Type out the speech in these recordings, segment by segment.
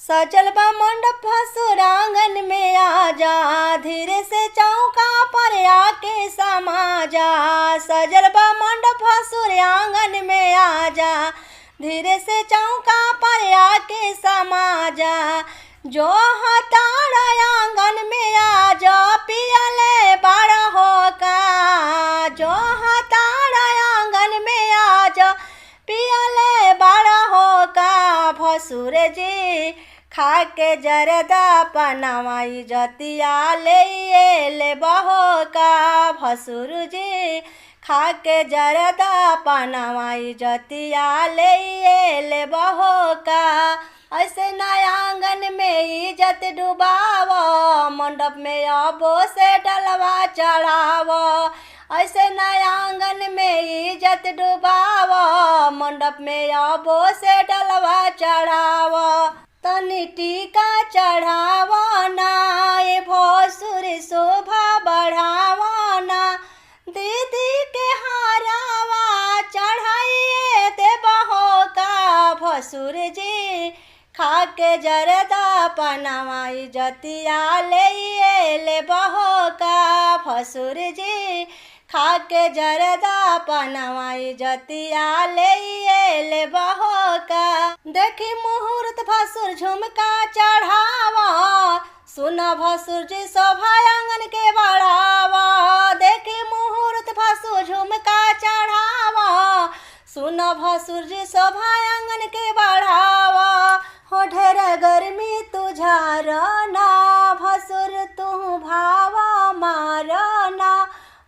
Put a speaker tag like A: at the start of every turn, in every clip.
A: सजल बा मंडप सुरांगन में आजा, धीरे से चौका पर आके समा जा। सजल बा मंडप सुरांगन में आजा, धीरे से चौका पर आके समा जा। जो हतारा आंगन में आजा, पियले बड़ा होका। जो हतारा आंगन में आजा, पियले बड़ा होका। भसुर जी खा के जरदा पनवाई जतिया ले बहो का। भसुर जी खा के जरदा पनवाई जतिया ले बहो का। ऐसे नया आंगन में इज्जत डुबावो, मंडप में अबो से डलवा चढ़ावो। ऐसे नया आंगन में इज्जत डुबावो, मंडप में अबो से डलवा चढ़ावो। तनी टीका चढ़ावो ना, ये भसुर शोभा बढ़ावो ना। दीदी के हारावा चढ़ाइए दे बहो का। भसुर जी खा के जरदा पनवाई जतिया ले बहो का। भसुर जी खा के जरदा पनवाई जतिया ले बहो का। देखी मुहूर्त भसुर झुमका चढ़ावा, सुन भसुर जी शोभा आंगन के बढ़ावा। देखी मुहूर्त भसुर झुमका चढ़ावा, सुन भसुर जी शोभा आंगन के बढ़ावा। हो ढेर गर्मी तुझारना, भसुर तू भावा मारना।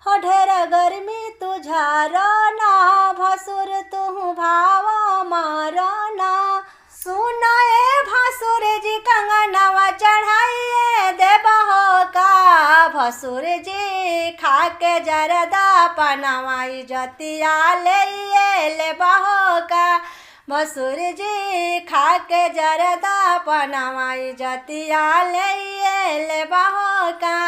A: हो ढेर गर्मी तुझारना, भसुर तू भावा मारना। सुनाए भसुर जी कंगनवा चढ़ाइए दे बहो का। भसुर जी खा के जरदा पनवाई जतिया ले बहो का। भसुर जी खा के जरदा पनवाई जतिया ले बहो का।